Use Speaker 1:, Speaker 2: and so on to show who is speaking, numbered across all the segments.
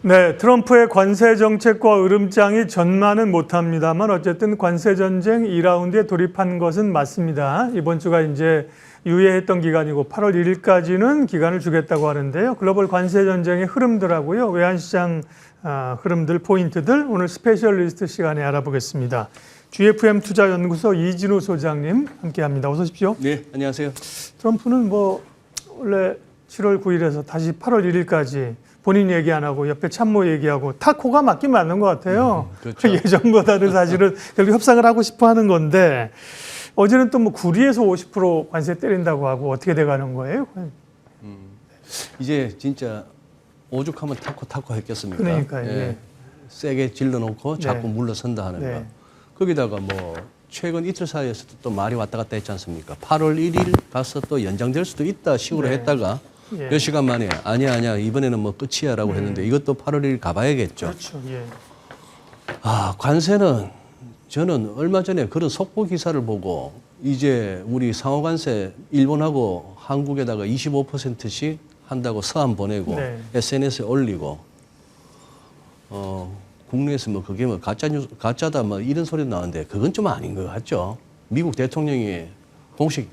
Speaker 1: 네, 트럼프의 관세 정책과 으름장이 전만은 못합니다만 어쨌든 관세 전쟁 2라운드에 돌입한 것은 맞습니다. 이번 주가 이제 유예했던 기간이고 8월 1일까지는 기간을 주겠다고 하는데요. 글로벌 관세 전쟁의 흐름들하고요. 외환시장 흐름들, 포인트들 오늘 스페셜리스트 시간에 알아보겠습니다. GFM 투자연구소 이진우 소장님 함께합니다. 어서 오십시오.
Speaker 2: 네, 안녕하세요.
Speaker 1: 트럼프는 원래 7월 9일에서 다시 8월 1일까지 본인 얘기 안 하고 옆에 참모 얘기하고 타코가 맞긴 맞는 것 같아요.
Speaker 2: 그렇죠.
Speaker 1: 예전보다는 사실은 결국 협상을 하고 싶어 하는 건데 어제는 또 뭐 구리에서 50% 관세 때린다고 하고 어떻게 돼가는 거예요?
Speaker 2: 이제 진짜 오죽하면 타코 했겠습니까?
Speaker 1: 그러니까요. 예.
Speaker 2: 세게 질러놓고 자꾸
Speaker 1: 네.
Speaker 2: 물러선다 하는
Speaker 1: 네.
Speaker 2: 거. 거기다가 뭐 최근 이틀 사이에서도 또 말이 왔다 갔다 했지 않습니까? 8월 1일 가서 또 연장될 수도 있다 식으로
Speaker 1: 네.
Speaker 2: 했다가
Speaker 1: 예.
Speaker 2: 몇 시간 만에 아니야 이번에는 뭐 끝이야라고 했는데 이것도 8월 1일 가봐야겠죠.
Speaker 1: 그렇죠. 예.
Speaker 2: 관세는 저는 얼마 전에 그런 속보 기사를 보고 이제 우리 상호관세 일본하고 한국에다가 25%씩 한다고 서한 보내고
Speaker 1: 네.
Speaker 2: SNS에 올리고 국내에서 뭐 그게 뭐 가짜다 뭐 이런 소리 나오는데 그건 좀 아닌 것 같죠. 미국 대통령이 공식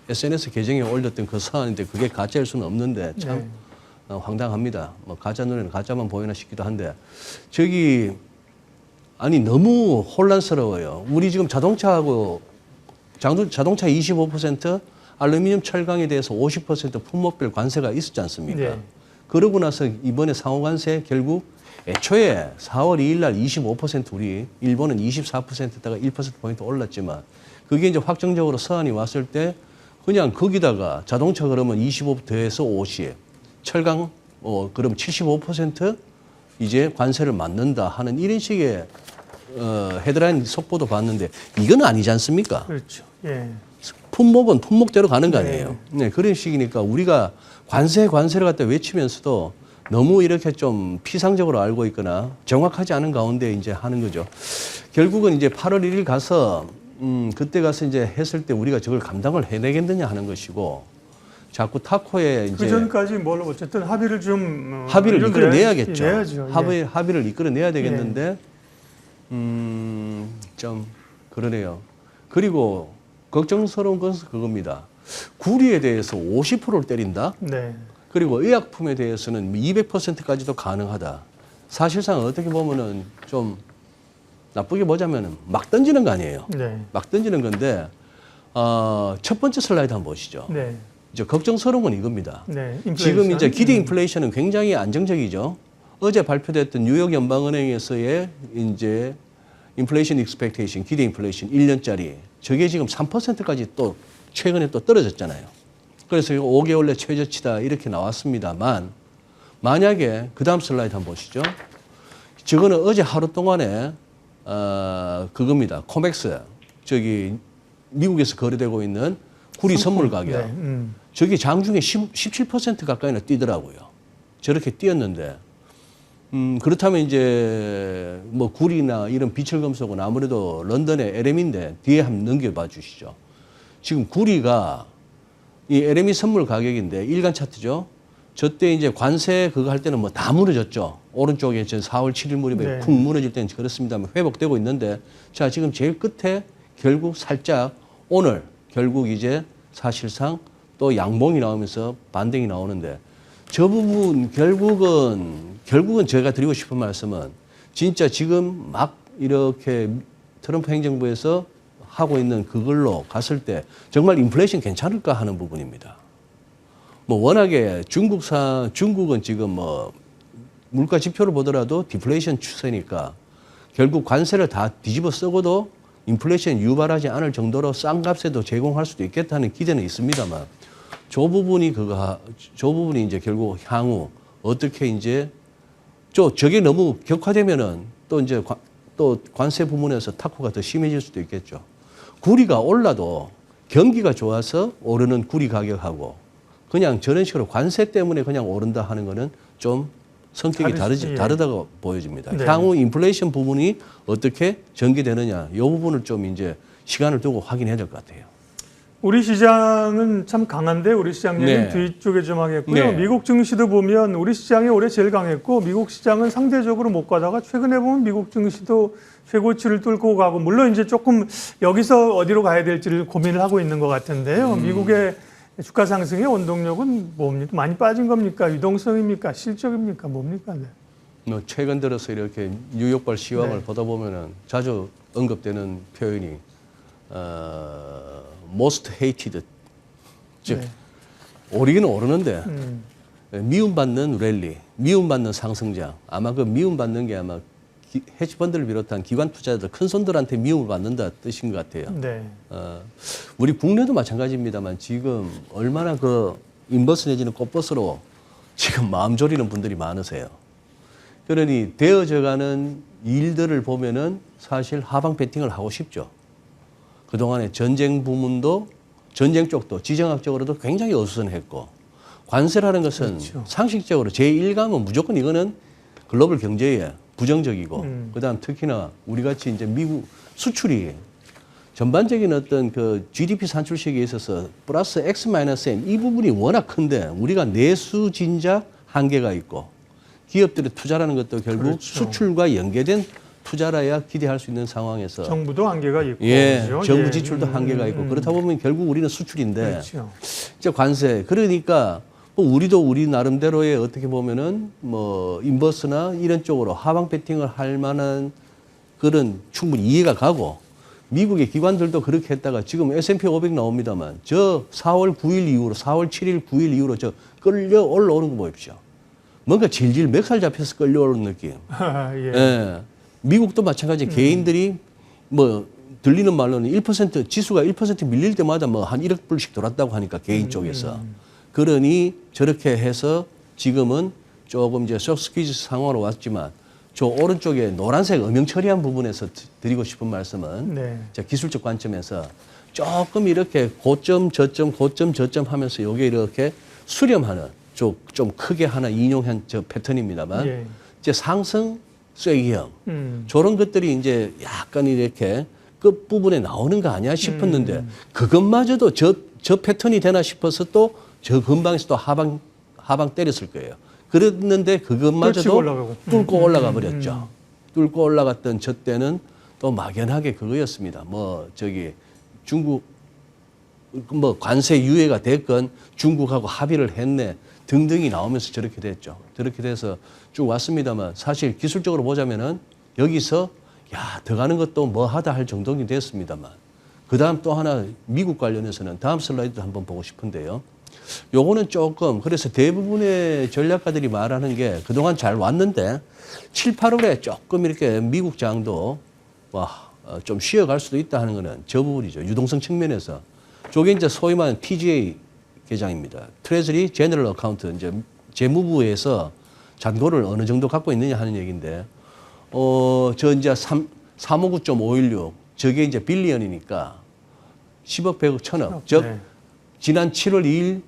Speaker 2: SNS 계정에 올렸던 그 서한인데 그게 가짜일 수는 없는데 참
Speaker 1: 네.
Speaker 2: 황당합니다. 뭐 가짜 눈에는 가짜만 보이나 싶기도 한데 저기 아니 너무 혼란스러워요. 우리 지금 자동차하고 자동차 25%, 알루미늄 철강에 대해서 50% 품목별 관세가 있었지 않습니까?
Speaker 1: 네.
Speaker 2: 그러고 나서 이번에 상호관세 결국 애초에 4월 2일 날 25% 우리 일본은 24%다가 1%포인트 올랐지만 그게 이제 확정적으로 서한이 왔을 때 그냥 거기다가 자동차 그러면 25 더해서 50, 철강 그럼 75% 이제 관세를 맞는다 하는 이런 식의 헤드라인 속보도 봤는데 이건 아니지 않습니까?
Speaker 1: 그렇죠. 예.
Speaker 2: 품목은 품목대로 가는 거 아니에요. 네, 그런 식이니까 우리가 관세를 갖다 외치면서도 너무 이렇게 좀 피상적으로 알고 있거나 정확하지 않은 가운데 이제 하는 거죠. 결국은 이제 8월 1일 가서 그때 가서 이제 했을 때 우리가 저걸 감당을 해내겠느냐 하는 것이고 자꾸 타코에 이제
Speaker 1: 그 전까지 뭘 어쨌든 합의를 좀
Speaker 2: 합의를 이끌어내야겠죠.
Speaker 1: 내야죠.
Speaker 2: 합의를 이끌어내야 되겠는데 좀 그러네요. 그리고 걱정스러운 것은 그겁니다. 구리에 대해서 50%를 때린다.
Speaker 1: 네.
Speaker 2: 그리고 의약품에 대해서는 200%까지도 가능하다. 사실상 어떻게 보면은 좀 나쁘게 보자면은 막 던지는 거 아니에요.
Speaker 1: 네.
Speaker 2: 막 던지는 건데 첫 번째 슬라이드 한번 보시죠.
Speaker 1: 네.
Speaker 2: 이제 걱정스러운 건 이겁니다.
Speaker 1: 네.
Speaker 2: 지금 이제 기대 인플레이션은 굉장히 안정적이죠. 어제 발표됐던 뉴욕 연방은행에서의 이제 인플레이션 익스펙테이션, 기대 인플레이션 1년짜리 저게 지금 3%까지 또 최근에 또 떨어졌잖아요. 그래서 5개월 내 최저치다 이렇게 나왔습니다만 만약에 그 다음 슬라이드 한번 보시죠. 저거는 어제 하루 동안에 그겁니다. 코맥스 저기 미국에서 거래되고 있는 구리 선물 가격.
Speaker 1: 네.
Speaker 2: 저기 장중에 17% 가까이나 뛰더라고요. 저렇게 뛰었는데 그렇다면 이제 뭐 구리나 이런 비철금속은 아무래도 런던의 LM인데 뒤에 한번 넘겨봐 주시죠. 지금 구리가 이 LME 선물 가격인데 일간 차트죠. 저때 이제 관세 그거 할 때는 뭐 다 무너졌죠. 오른쪽에 전 4월 7일 무렵에
Speaker 1: 네.
Speaker 2: 쿵 무너질 때는 그렇습니다만 회복되고 있는데 자 지금 제일 끝에 결국 살짝 오늘 결국 이제 사실상 또 양봉이 나오면서 반등이 나오는데 저 부분 결국은 제가 드리고 싶은 말씀은 진짜 지금 막 이렇게 트럼프 행정부에서 하고 있는 그걸로 갔을 때 정말 인플레이션 괜찮을까 하는 부분입니다. 뭐 워낙에 중국은 지금 뭐 물가 지표를 보더라도 디플레이션 추세니까 결국 관세를 다 뒤집어 쓰고도 인플레이션 유발하지 않을 정도로 싼 값에도 제공할 수도 있겠다는 기대는 있습니다만 저 부분이 이제 결국 향후 어떻게 이제 저게 너무 격화되면은 또 이제 또 관세 부분에서 타코가 더 심해질 수도 있겠죠. 구리가 올라도 경기가 좋아서 오르는 구리 가격하고 그냥 저런 식으로 관세 때문에 그냥 오른다 하는 거는 좀 성격이 다르다고 보여집니다.
Speaker 1: 네.
Speaker 2: 향후 인플레이션 부분이 어떻게 전개되느냐 이 부분을 좀 이제 시간을 두고 확인해야 될 것 같아요.
Speaker 1: 우리 시장은 참 강한데 우리 시장 얘기는
Speaker 2: 네.
Speaker 1: 뒤쪽에 좀 하겠고요.
Speaker 2: 네.
Speaker 1: 미국 증시도 보면 우리 시장이 올해 제일 강했고 미국 시장은 상대적으로 못 가다가 최근에 보면 미국 증시도 최고치를 뚫고 가고 물론 이제 조금 여기서 어디로 가야 될지를 고민을 하고 있는 것 같은데요. 미국의 주가 상승의 원동력은 뭡니까? 많이 빠진 겁니까? 유동성입니까? 실적입니까? 뭡니까? 네.
Speaker 2: 뭐 최근 들어서 이렇게 뉴욕발 시황을
Speaker 1: 네.
Speaker 2: 보다 보면은 자주 언급되는 표현이 most hated, 즉
Speaker 1: 네.
Speaker 2: 오르기는 오르는데 미움받는 랠리, 미움받는 상승장. 아마 그 미움받는 게 아마 헤지펀드를 비롯한 기관 투자자들 큰 손들한테 미움을 받는다 뜻인 것 같아요.
Speaker 1: 네.
Speaker 2: 우리 국내도 마찬가지입니다만 지금 얼마나 그 인버스 내지는 꽃버스로 지금 마음 졸이는 분들이 많으세요. 그러니 되어져가는 일들을 보면은 사실 하방 배팅을 하고 싶죠. 그동안에 전쟁 부문도 전쟁 쪽도 지정학적으로도 굉장히 어수선했고 관세라는 것은
Speaker 1: 그렇죠.
Speaker 2: 상식적으로 제1감은 무조건 이거는 글로벌 경제에 부정적이고 그다음 특히나 우리 같이 이제 미국 수출이 전반적인 어떤 그 GDP 산출 시기에 있어서 플러스 X-M 이 부분이 워낙 큰데 우리가 내수 진작 한계가 있고 기업들의 투자라는 것도 결국
Speaker 1: 그렇죠.
Speaker 2: 수출과 연계된 투자라야 기대할 수 있는 상황에서
Speaker 1: 정부도 한계가 있고
Speaker 2: 예,
Speaker 1: 그죠?
Speaker 2: 정부
Speaker 1: 예.
Speaker 2: 지출도 한계가 있고 그렇다 보면 결국 우리는 수출인데
Speaker 1: 그렇죠.
Speaker 2: 이제 관세 그러니까 뭐 우리도 우리 나름대로의 어떻게 보면은 뭐 인버스나 이런 쪽으로 하방 배팅을 할 만한 그런 충분히 이해가 가고 미국의 기관들도 그렇게 했다가 지금 S&P 500 나옵니다만 저 4월 9일 이후로 4월 7일 9일 이후로 저 끌려 올라오는 거 보십시오. 뭔가 질질 멱살 잡혀서 끌려오는 느낌.
Speaker 1: 예.
Speaker 2: 예. 미국도 마찬가지 개인들이 뭐 들리는 말로는 1% 지수가 1% 밀릴 때마다 뭐 한 1억 불씩 돌았다고 하니까 개인 쪽에서. 그러니 저렇게 해서 지금은 조금 이제 숏스퀴즈 상황으로 왔지만 저 오른쪽에 노란색 음영 처리한 부분에서 드리고 싶은 말씀은
Speaker 1: 네.
Speaker 2: 자, 기술적 관점에서 조금 이렇게 고점 저점 고점 저점 하면서 요게 이렇게 수렴하는 좀 크게 하나 인용한 저 패턴입니다만
Speaker 1: 예.
Speaker 2: 이제 상승 쐐기형 저런 것들이 이제 약간 이렇게 끝부분에 나오는 거 아니야 싶었는데 그것마저도 저 패턴이 되나 싶어서 또 저 근방에서 또 하방 때렸을 거예요. 그랬는데 그것마저도
Speaker 1: 올라가고.
Speaker 2: 뚫고 올라가 버렸죠. 뚫고 올라갔던 저 때는 또 막연하게 그거였습니다. 뭐 저기 중국 뭐 관세 유예가 됐건 중국하고 합의를 했네 등등이 나오면서 저렇게 됐죠. 저렇게 돼서 쭉 왔습니다만 사실 기술적으로 보자면은 여기서 야, 더 가는 것도 뭐 하다 할 정도는 됐습니다만 그 다음 또 하나 미국 관련해서는 다음 슬라이드 한번 보고 싶은데요. 요거는 조금 그래서 대부분의 전략가들이 말하는 게 그동안 잘 왔는데 7, 8월에 조금 이렇게 미국 장도 좀 쉬어갈 수도 있다 하는 거는 저 부분이죠. 유동성 측면에서. 저게 이제 소위 말하는 TGA 계장입니다. 트레저리 제너럴 어카운트 이제 재무부에서 잔고를 어느 정도 갖고 있느냐 하는 얘기인데 저 이제 359.516 저게 이제 빌리언이니까 10억, 100억, 1000억. 즉
Speaker 1: 네.
Speaker 2: 지난 7월 2일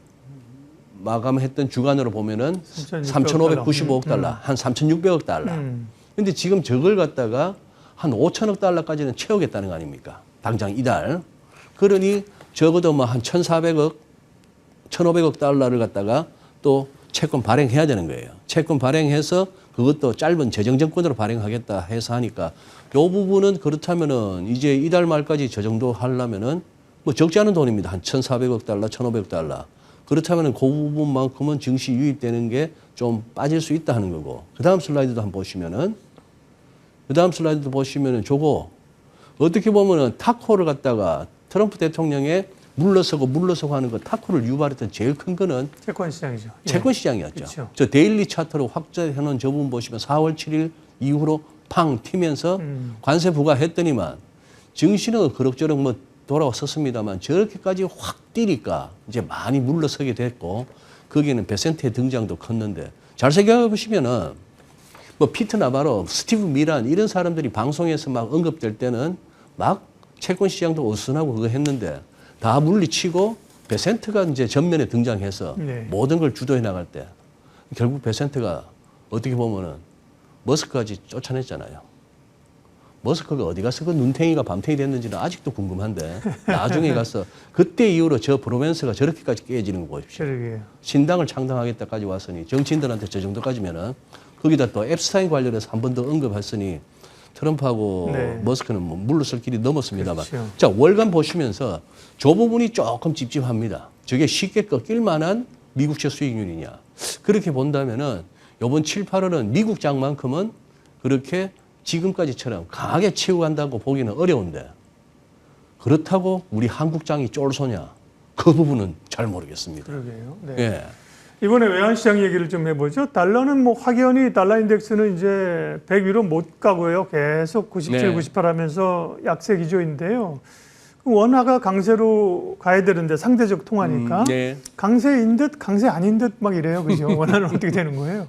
Speaker 2: 마감했던 주간으로 보면은 3,595억 달러, 한 3,600억 달러. 근데 지금 저걸 갖다가 한 5천억 달러까지는 채우겠다는 거 아닙니까? 당장 이달. 그러니 적어도 뭐 한 1,400억, 1,500억 달러를 갖다가 또 채권 발행해야 되는 거예요. 채권 발행해서 그것도 짧은 재정정권으로 발행하겠다 해서 하니까 요 부분은 그렇다면은 이제 이달 말까지 저 정도 하려면은 뭐 적지 않은 돈입니다. 한 1,400억 달러, 1,500억 달러. 그렇다면은 그 부분만큼은 증시 유입되는 게 좀 빠질 수 있다 하는 거고. 그 다음 슬라이드도 한번 보시면은 저거 어떻게 보면은 타코를 갖다가 트럼프 대통령의 물러서고 하는 거 타코를 유발했던 제일 큰 거는
Speaker 1: 채권 시장이죠. 예.
Speaker 2: 채권 시장이었죠.
Speaker 1: 그렇죠.
Speaker 2: 저 데일리 차트로 확대해놓은 저 부분 보시면 4월 7일 이후로 팡 튀면서 관세 부과했더니만 증시는 그럭저럭 뭐 돌아왔었습니다만 저렇게까지 확 뛰니까 이제 많이 물러서게 됐고 거기에는 베센트의 등장도 컸는데 잘 생각해 보시면은 뭐 피트 나바로, 스티브 미란 이런 사람들이 방송에서 막 언급될 때는 막 채권 시장도 어수선하고 그거 했는데 다 물리치고 베센트가 이제 전면에 등장해서
Speaker 1: 네.
Speaker 2: 모든 걸 주도해 나갈 때 결국 베센트가 어떻게 보면은 머스크까지 쫓아냈잖아요. 머스크가 어디 가서 그 눈탱이가 밤탱이 됐는지는 아직도 궁금한데 나중에 가서 그때 이후로 저 브로맨스가 저렇게까지 깨지는 거 보십시오.
Speaker 1: 그러게요.
Speaker 2: 신당을 창당하겠다까지 왔으니 정치인들한테 저 정도까지면은 거기다 또 앱스타인 관련해서 한 번 더 언급했으니 트럼프하고
Speaker 1: 네.
Speaker 2: 머스크는 뭐 물러설 길이 넘었습니다만.
Speaker 1: 그렇죠.
Speaker 2: 자, 월간 보시면서 저 부분이 조금 찝찝합니다. 저게 쉽게 꺾일 만한 미국채 수익률이냐. 그렇게 본다면은 이번 7, 8월은 미국장만큼은 그렇게 지금까지처럼 강하게 치고 간다고 보기는 어려운데 그렇다고 우리 한국장이 쫄소냐? 그 부분은 잘 모르겠습니다.
Speaker 1: 그러게요. 네.
Speaker 2: 예.
Speaker 1: 이번에 외환시장 얘기를 좀 해보죠. 달러는 뭐 확연히 달러 인덱스는 이제 100 위로 못 가고요. 계속 97,
Speaker 2: 네.
Speaker 1: 98 하면서 약세 기조인데요. 원화가 강세로 가야 되는데 상대적 통화니까
Speaker 2: 네.
Speaker 1: 강세인 듯 강세 아닌 듯 막 이래요. 그죠? 원화는 어떻게 되는 거예요?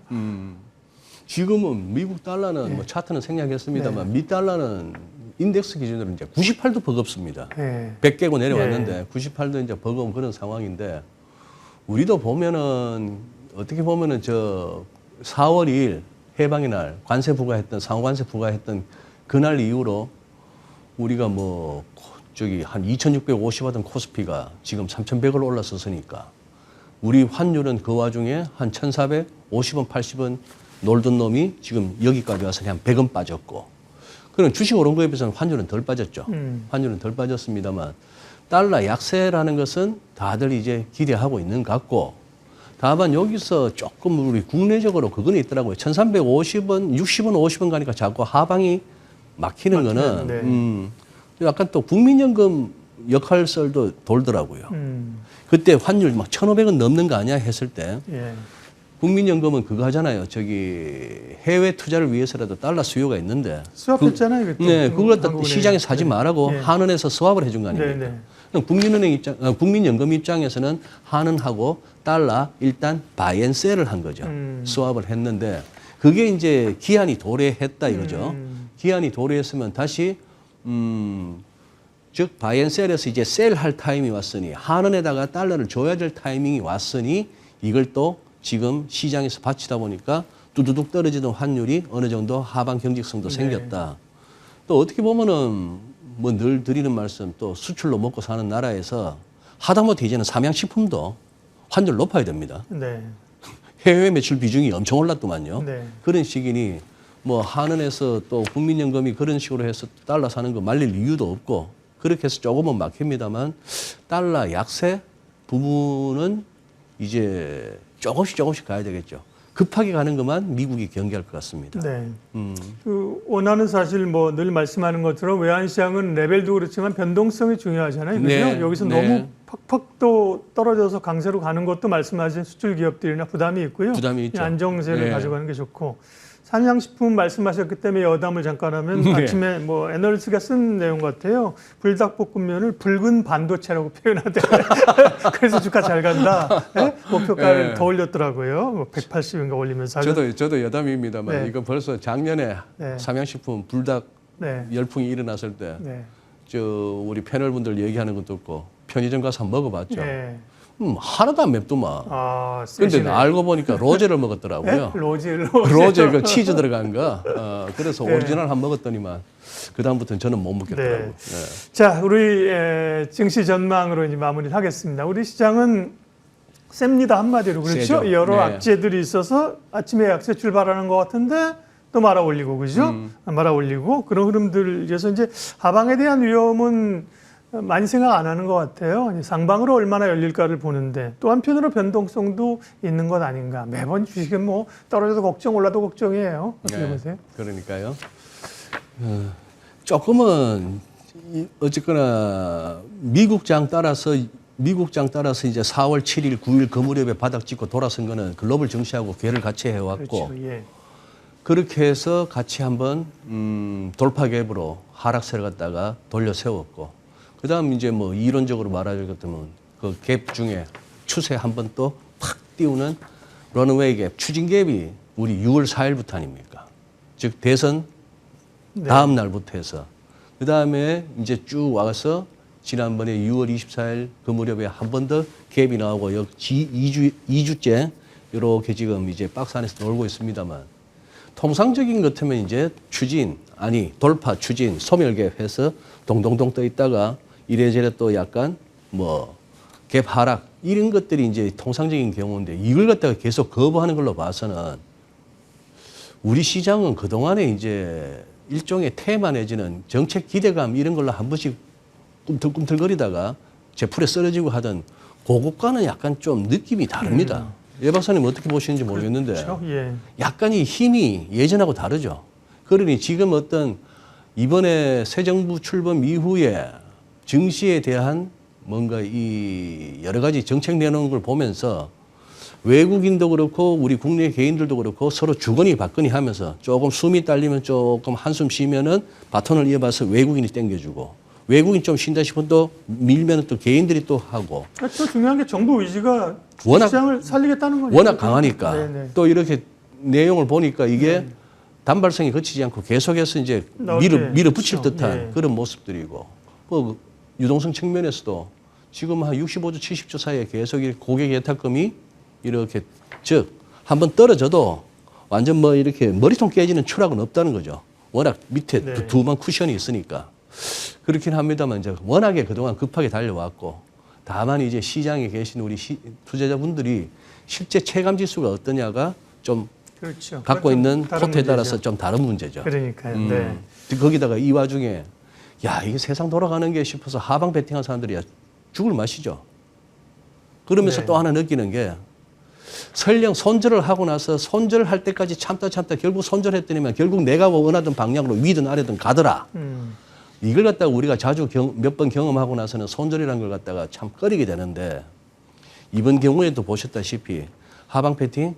Speaker 2: 지금은 미국 달러는 뭐 차트는 생략했습니다만 미 달러는 인덱스 기준으로 이제 98도 버겁습니다.
Speaker 1: 네.
Speaker 2: 100 깨고 내려왔는데 98도 이제 버거운 그런 상황인데 우리도 보면은 어떻게 보면은 저 4월 2일 해방의 날 관세 부과했던 상호관세 부과했던 그날 이후로 우리가 뭐 저기 한 2,650 하던 코스피가 지금 3,100을 올라섰으니까 우리 환율은 그 와중에 한 1,450원, 80원 놀던 놈이 지금 여기까지 와서 그냥 100원 빠졌고 그럼 주식 오른 거에 비해서는 환율은 덜 빠졌죠. 환율은 덜 빠졌습니다만 달러 약세라는 것은 다들 이제 기대하고 있는 것 같고 다만 여기서 조금 우리 국내적으로 그거는 있더라고요. 1,350원, 60원, 50원 가니까 자꾸 하방이 막히는 거는
Speaker 1: 네.
Speaker 2: 약간 또 국민연금 역할설도 돌더라고요. 그때 환율 막 1,500원 넘는 거 아니야 했을 때
Speaker 1: 예.
Speaker 2: 국민연금은 그거 하잖아요. 저기 해외 투자를 위해서라도 달러 수요가 있는데
Speaker 1: 수합했잖아요. 그때.
Speaker 2: 네, 그걸 갖다
Speaker 1: 한국은행.
Speaker 2: 시장에 사지 말라고
Speaker 1: 네.
Speaker 2: 한은에서 스왑을 해준 거 아닙니까?
Speaker 1: 네, 네.
Speaker 2: 그럼 국민연금 입장에서는 한은하고 달러 일단 바이앤셀을 한 거죠. 스왑을 했는데 그게 이제 기한이 도래했다 이거죠. 기한이 도래했으면 다시 즉 바이앤셀에서 이제 셀할 타임이 왔으니 한은에다가 달러를 줘야 될 타이밍이 왔으니 이걸 또 지금 시장에서 바치다 보니까 뚜두둑 떨어지던 환율이 어느 정도 하방 경직성도 생겼다. 또 어떻게 보면은 뭐 늘 드리는 말씀 또 수출로 먹고 사는 나라에서 하다못해 이제는 삼양식품도 환율 높아야 됩니다.
Speaker 1: 네.
Speaker 2: 해외 매출 비중이 엄청 올랐더만요.
Speaker 1: 네.
Speaker 2: 그런 시기니 뭐 한은에서 또 국민연금이 그런 식으로 해서 달러 사는 거 말릴 이유도 없고 그렇게 해서 조금은 막힙니다만 달러 약세 부분은 이제 조금씩 가야 되겠죠. 급하게 가는 것만 미국이 경계할 것 같습니다.
Speaker 1: 네. 그 원화는 사실 뭐 늘 말씀하는 것처럼 외환시장은 레벨도 그렇지만 변동성이 중요하잖아요. 그죠?
Speaker 2: 네.
Speaker 1: 여기서
Speaker 2: 네.
Speaker 1: 너무 팍팍 또 떨어져서 강세로 가는 것도 말씀하신 수출 기업들이나 부담이 있고요.
Speaker 2: 부담이 있죠.
Speaker 1: 안정세를
Speaker 2: 네.
Speaker 1: 가져가는 게 좋고. 삼양식품 말씀하셨기 때문에 여담을 잠깐 하면
Speaker 2: 네.
Speaker 1: 아침에 뭐 애널리스트가 쓴 내용 같아요. 불닭볶음면을 붉은 반도체라고 표현하더라고요. 그래서 주가 잘 간다. 네? 목표가를
Speaker 2: 네.
Speaker 1: 더 올렸더라고요. 뭐 180인가 올리면서.
Speaker 2: 저도 여담입니다만
Speaker 1: 네.
Speaker 2: 이거 벌써 작년에
Speaker 1: 네.
Speaker 2: 삼양식품 불닭
Speaker 1: 네.
Speaker 2: 열풍이 일어났을 때
Speaker 1: 네.
Speaker 2: 저 우리 패널분들 얘기하는 것도 없고 편의점 가서 한번 먹어봤죠.
Speaker 1: 네.
Speaker 2: 하나도 안 맵더만.
Speaker 1: 아,
Speaker 2: 근데
Speaker 1: 세시네.
Speaker 2: 알고 보니까 로제를
Speaker 1: 네?
Speaker 2: 먹었더라고요.
Speaker 1: 로제.
Speaker 2: 로제 그 치즈 들어간 거. 그래서
Speaker 1: 네.
Speaker 2: 오리지널 한 먹었더니만 그 다음부터는 저는 못 먹겠더라고요.
Speaker 1: 네.
Speaker 2: 네.
Speaker 1: 자, 우리 증시 전망으로 이제 마무리를 하겠습니다. 우리 시장은 셉니다 한마디로 그렇죠.
Speaker 2: 세죠.
Speaker 1: 여러
Speaker 2: 네.
Speaker 1: 악재들이 있어서 아침에 약세 출발하는 것 같은데 또 말아 올리고 그죠? 말아 올리고 그런 흐름들에서 이제 하방에 대한 위험은 많이 생각 안 하는 것 같아요. 상방으로 얼마나 열릴까를 보는데 또 한편으로 변동성도 있는 것 아닌가. 매번 주식은 뭐 떨어져도 걱정 올라도 걱정이에요. 어떻게
Speaker 2: 네.
Speaker 1: 보세요?
Speaker 2: 그러니까요. 조금은 어쨌거나 미국장 따라서 이제 4월 7일, 9일 그 무렵에 바닥 찍고 돌아선 거는 글로벌 증시하고 괴를 같이 해왔고
Speaker 1: 그렇죠. 예.
Speaker 2: 그렇게 해서 같이 한번 돌파 갭으로 하락세를 갖다가 돌려 세웠고 그다음 이제 뭐 이론적으로 말하자면 그 갭 중에 추세 한번 또 팍 띄우는 런웨이 갭, 추진 갭이 우리 6월 4일부터 아닙니까? 즉 대선
Speaker 1: 네.
Speaker 2: 다음 날부터 해서 그다음에 이제 쭉 와서 지난번에 6월 24일 그 무렵에 한 번 더 갭이 나오고 역시 2주째 이렇게 지금 이제 박스 안에서 놀고 있습니다만 통상적인 것 같으면 이제 추진 아니 돌파, 추진, 소멸갭 해서 동동동 떠 있다가 이래저래 또 약간 뭐 갭 하락 이런 것들이 이제 통상적인 경우인데 이걸 갖다가 계속 거부하는 걸로 봐서는 우리 시장은 그동안에 이제 일종의 테마 내지는 정책 기대감 이런 걸로 한 번씩 꿈틀꿈틀거리다가 제풀에 쓰러지고 하던 그것과는 약간 좀 느낌이 다릅니다. 예 박사님 어떻게 보시는지 모르겠는데
Speaker 1: 그렇죠. 예.
Speaker 2: 약간 이 힘이 예전하고 다르죠. 그러니 지금 어떤 이번에 새 정부 출범 이후에 증시에 대한 뭔가 이 여러 가지 정책 내놓은 걸 보면서 외국인도 그렇고 우리 국내 개인들도 그렇고 서로 주거니 받거니 하면서 조금 숨이 딸리면 조금 한숨 쉬면은 바톤을 이어봐서 외국인이 땡겨주고 외국인 좀 쉰다 싶으면 또 밀면 또 개인들이 또 하고
Speaker 1: 또 중요한 게 정부 의지가
Speaker 2: 워낙-
Speaker 1: 시장을 살리겠다는 거죠.
Speaker 2: 워낙 강하니까
Speaker 1: 네네.
Speaker 2: 또 이렇게 내용을 보니까 이게 단발성이 거치지 않고 계속해서 이제 밀어붙일
Speaker 1: 그렇죠.
Speaker 2: 듯한
Speaker 1: 네.
Speaker 2: 그런 모습들이고 그 유동성 측면에서도 지금 한 65조, 70조 사이에 계속 이 고객 예탁금이 이렇게 즉 한번 떨어져도 완전 뭐 이렇게 머리통 깨지는 추락은 없다는 거죠. 워낙 밑에
Speaker 1: 네.
Speaker 2: 두만 쿠션이 있으니까 그렇긴 합니다만 이제 워낙에 그동안 급하게 달려왔고 다만 이제 시장에 계신 우리 투자자분들이 실제 체감 지수가 어떠냐가 좀
Speaker 1: 그렇죠.
Speaker 2: 갖고
Speaker 1: 그건
Speaker 2: 있는
Speaker 1: 좀 다른
Speaker 2: 토트에 따라서
Speaker 1: 문제죠.
Speaker 2: 좀 다른 문제죠.
Speaker 1: 그러니까요. 네.
Speaker 2: 거기다가 이 와중에 야 이게 세상 돌아가는 게 싶어서 하방 베팅한 사람들이 죽을 맛이죠. 그러면서
Speaker 1: 네.
Speaker 2: 또 하나 느끼는 게 설령 손절을 하고 나서 손절할 때까지 참다 결국 손절했더니만 결국 내가 원하던 방향으로 위든 아래든 가더라. 이걸 갖다가 우리가 자주 몇 번 경험하고 나서는 손절이라는 걸 갖다가 참 꺼리게 되는데 이번 경우에도 보셨다시피 하방 패팅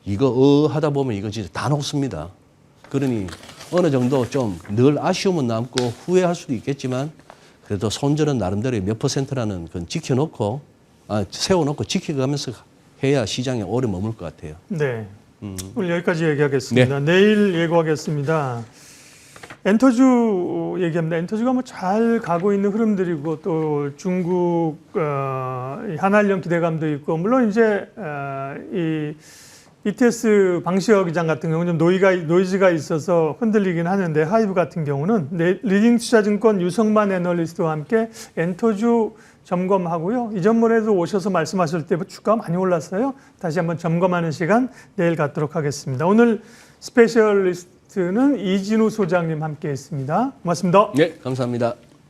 Speaker 2: 이거 하다 보면 이거 진짜 다 녹습니다. 그러니 어느 정도 좀 늘 아쉬움은 남고 후회할 수도 있겠지만 그래도 손절은 나름대로 몇 %라는 건 지켜놓고 세워놓고 지켜가면서 해야 시장에 오래 머물 것 같아요.
Speaker 1: 네. 오늘 여기까지 얘기하겠습니다.
Speaker 2: 네.
Speaker 1: 내일 예고하겠습니다. 엔터주 얘기합니다. 엔터주가 뭐 잘 가고 있는 흐름들이고 또 중국 한한령 기대감도 있고 물론 이제 이 BTS 방시혁 기장 같은 경우는 좀 노이즈가 있어서 흔들리긴 하는데 하이브 같은 경우는 리딩 투자증권 유성만 애널리스트와 함께 엔터주 점검하고요. 이전번에도 오셔서 말씀하실 때 주가 많이 올랐어요. 다시 한번 점검하는 시간 내일 갖도록 하겠습니다. 오늘 스페셜리스트는 이진우 소장님 함께 했습니다. 고맙습니다.
Speaker 2: 네, 감사합니다.